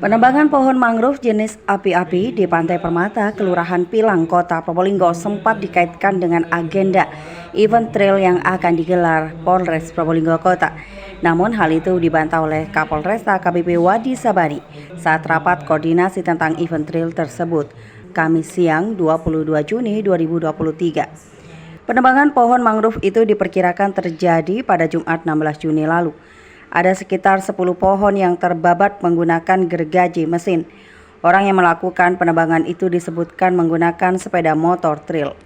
Penebangan pohon mangrove jenis api-api di Pantai Permata, Kelurahan Pilang, Kota Probolinggo sempat dikaitkan dengan agenda event trail yang akan digelar Polres Probolinggo Kota. Namun hal itu dibantah oleh Kapolresta AKBP Wadi Sabani saat rapat koordinasi tentang event trail tersebut, Kamis siang 22 Juni 2023. Penebangan pohon mangrove itu diperkirakan terjadi pada Jumat 16 Juni lalu. Ada sekitar 10 pohon yang terbabat menggunakan gergaji mesin. Orang yang melakukan penebangan itu disebutkan menggunakan sepeda motor trail.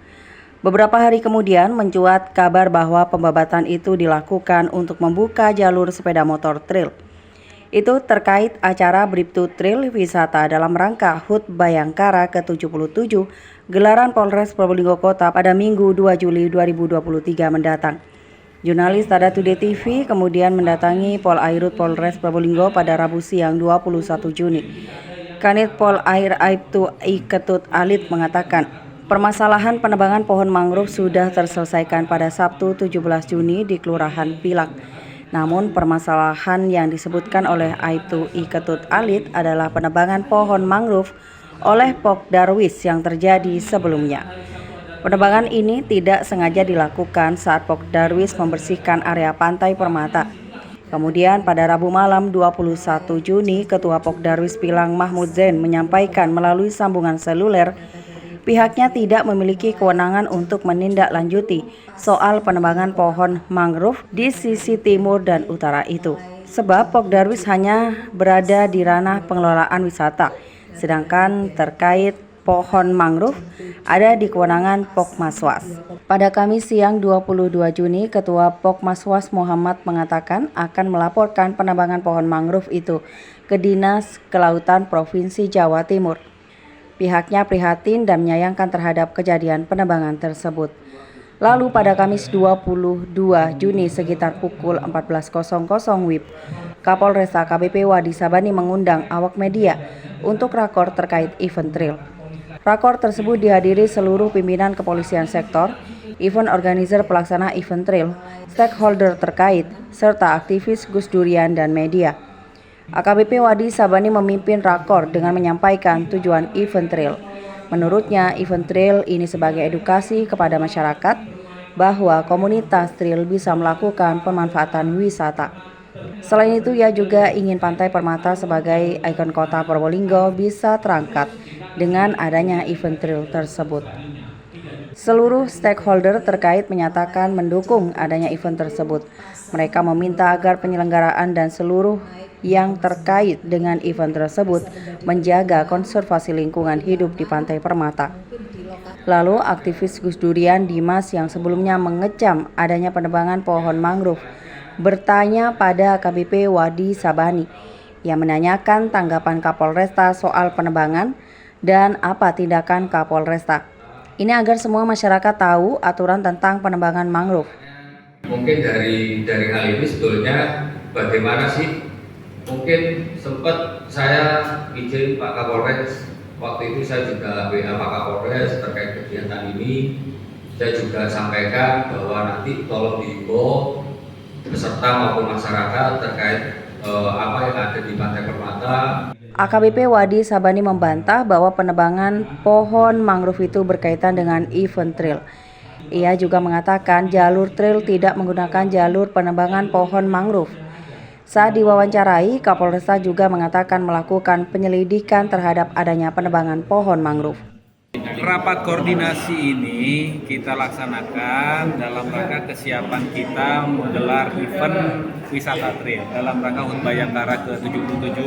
Beberapa hari kemudian mencuat kabar bahwa pembabatan itu dilakukan untuk membuka jalur sepeda motor trail. Itu terkait acara Bribtu Trail Wisata dalam rangka HUT Bayangkara ke-77 gelaran Polres Probolinggo Kota pada Minggu 2 Juli 2023 mendatang. Jurnalis Tada Today TV kemudian mendatangi Pol Airut Polres Probolinggo pada Rabu siang 21 Juni. Kanit Pol Air Aibtu I Ketut Alit mengatakan, permasalahan penebangan pohon mangrove sudah terselesaikan pada Sabtu 17 Juni di Kelurahan Pilang. Namun permasalahan yang disebutkan oleh Aibtu I Ketut Alit adalah penebangan pohon mangrove oleh Pok Darwis yang terjadi sebelumnya. Penebangan ini tidak sengaja dilakukan saat Pok Darwis membersihkan area Pantai Permata. Kemudian pada Rabu malam 21 Juni, Ketua Pok Darwis Pilang Mahmud Zain menyampaikan melalui sambungan seluler, pihaknya tidak memiliki kewenangan untuk menindaklanjuti soal penebangan pohon mangrove di sisi timur dan utara itu. Sebab Pok Darwis hanya berada di ranah pengelolaan wisata, sedangkan terkait pohon mangrove ada di kewenangan Pokmaswas. Pada Kamis siang 22 Juni, Ketua Pokmaswas Muhammad mengatakan akan melaporkan penebangan pohon mangrove itu ke Dinas Kelautan Provinsi Jawa Timur. Pihaknya prihatin dan menyayangkan terhadap kejadian penebangan tersebut. Lalu pada Kamis 22 Juni sekitar pukul 14.00 WIB, Kapolresta AKBP Wadi Sabani mengundang awak media untuk rakor terkait event trail. Rakor tersebut dihadiri seluruh pimpinan kepolisian sektor, event organizer pelaksana event trail, stakeholder terkait, serta aktivis Gus Durian dan media. AKBP Wadi Sabani memimpin rakor dengan menyampaikan tujuan event trail. Menurutnya, event trail ini sebagai edukasi kepada masyarakat bahwa komunitas trail bisa melakukan pemanfaatan wisata. Selain itu, ia juga ingin Pantai Permata sebagai ikon kota Probolinggo bisa terangkat dengan adanya event trail tersebut. Seluruh stakeholder terkait menyatakan mendukung adanya event tersebut. Mereka meminta agar penyelenggaraan dan seluruh yang terkait dengan event tersebut menjaga konservasi lingkungan hidup di Pantai Permata. Lalu aktivis Gus Durian Dimas yang sebelumnya mengecam adanya penebangan pohon mangrove bertanya pada AKBP Wadi Sabani yang menanyakan tanggapan Kapolresta soal penebangan dan apa tindakan Kapolresta. Ini agar semua masyarakat tahu aturan tentang penebangan mangrove. Mungkin dari hal ini sebetulnya bagaimana sih? Mungkin sempat saya izin Pak Kapolres, waktu itu saya juga WA Pak Kapolres terkait kegiatan ini. Saya juga sampaikan bahwa nanti tolong diimbau peserta maupun masyarakat terkait apa yang ada di Pantai Permata. AKBP Wadi Sabani membantah bahwa penebangan pohon mangrove itu berkaitan dengan event trail. Ia juga mengatakan jalur trail tidak menggunakan jalur penebangan pohon mangrove. Saat diwawancarai, Kapolresta juga mengatakan melakukan penyelidikan terhadap adanya penebangan pohon mangrove. Rapat koordinasi ini kita laksanakan dalam rangka kesiapan kita menggelar event wisata trail dalam rangka HUT Bayangkara ke-77.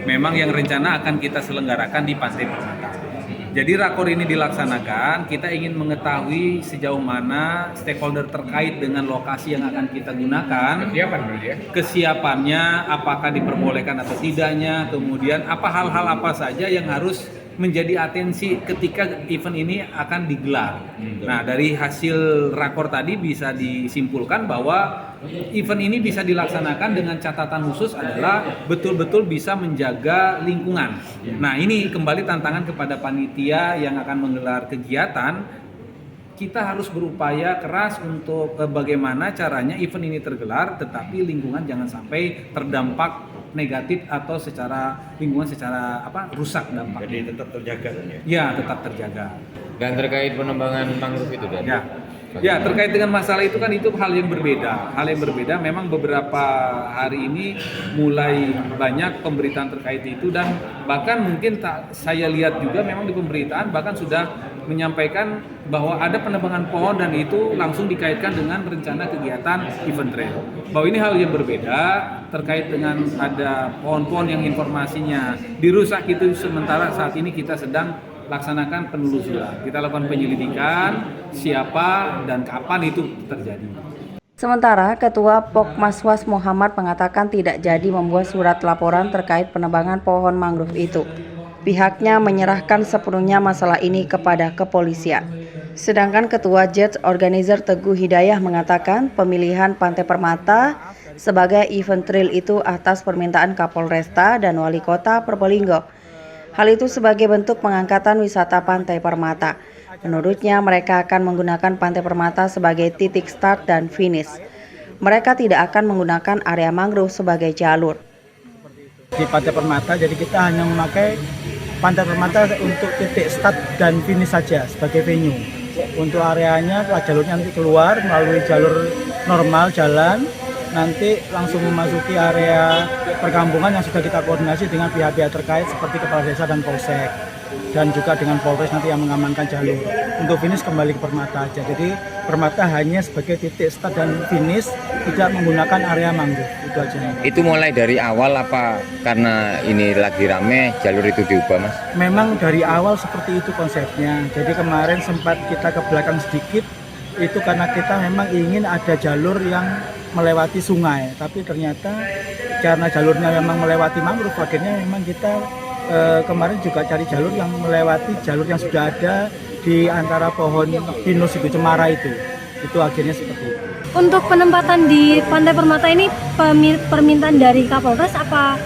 Memang yang rencana akan kita selenggarakan di Pantai Permata. Jadi rakor ini dilaksanakan, kita ingin mengetahui sejauh mana stakeholder terkait dengan lokasi yang akan kita gunakan, kesiapannya, apakah diperbolehkan atau tidaknya, kemudian apa hal-hal apa saja yang harus menjadi atensi ketika event ini akan digelar. Nah, dari hasil rakor tadi bisa disimpulkan bahwa event ini bisa dilaksanakan dengan catatan khusus adalah betul-betul bisa menjaga lingkungan. Nah, ini kembali tantangan kepada panitia yang akan menggelar kegiatan. Kita harus berupaya keras untuk bagaimana caranya event ini tergelar, tetapi lingkungan jangan sampai terdampak negatif atau secara lingkungan secara rusak dampak. Jadi tetap terjaga kan ya? Ya, tetap terjaga. Dan terkait penebangan mangrove itu dan Ya, terkait dengan masalah itu kan itu hal yang berbeda. Hal yang berbeda memang beberapa hari ini mulai banyak pemberitaan terkait itu dan bahkan mungkin saya lihat juga memang di pemberitaan bahkan sudah menyampaikan bahwa ada penebangan pohon dan itu langsung dikaitkan dengan rencana kegiatan event trail. Bahwa ini hal yang berbeda terkait dengan ada pohon-pohon yang informasinya dirusak itu sementara saat ini kita sedang laksanakan penelusuran. Kita lakukan penyelidikan siapa dan kapan itu terjadi. Sementara Ketua Pokmaswas Muhammad mengatakan tidak jadi membuat surat laporan terkait penebangan pohon mangrove itu. Pihaknya menyerahkan sepenuhnya masalah ini kepada kepolisian. Sedangkan Ketua Jets Organizer Teguh Hidayah mengatakan pemilihan Pantai Permata sebagai event trail itu atas permintaan Kapolresta dan Wali Kota Probolinggo. Hal itu sebagai bentuk pengangkatan wisata Pantai Permata. Menurutnya mereka akan menggunakan Pantai Permata sebagai titik start dan finish. Mereka tidak akan menggunakan area mangrove sebagai jalur. Di Pantai Permata, jadi kita hanya memakai Pantai Permata untuk titik start dan finish saja sebagai venue. Untuk areanya, jalurnya nanti keluar melalui jalur normal jalan, nanti langsung memasuki area perkampungan yang sudah kita koordinasi dengan pihak-pihak terkait seperti Kepala Desa dan Polsek dan juga dengan Polres nanti yang mengamankan jalur. Untuk finish kembali ke Permata aja. Jadi Permata hanya sebagai titik start dan finish, tidak menggunakan area mangrove. Itu aja. itu mulai dari awal apa karena ini lagi rame jalur itu diubah, Mas? Memang dari awal seperti itu konsepnya. Jadi kemarin sempat kita ke belakang sedikit, itu karena kita memang ingin ada jalur yang melewati sungai, tapi ternyata karena jalurnya memang melewati mangrove, akhirnya memang kita kemarin juga cari jalur yang melewati jalur yang sudah ada di antara pohon pinus itu, cemara itu akhirnya seperti itu. Untuk penempatan di Pantai Permata ini permintaan dari Kapolres apa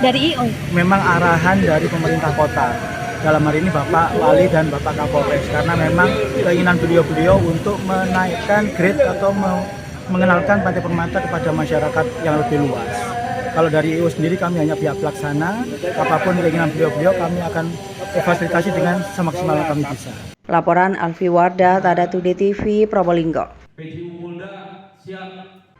dari IO? Memang arahan dari pemerintah kota, dalam hari ini Bapak Wali dan Bapak Kapolres, karena memang keinginan beliau untuk menaikkan grade atau mengenalkan Pantai Permata kepada masyarakat yang lebih luas. Kalau dari IO sendiri kami hanya pihak pelaksana, apapun keinginan beliau kami akan fasilitasi dengan semaksimal yang kami bisa. Laporan Alfi Wardah, Tada Today TV, Probolinggo. PJU Polda siap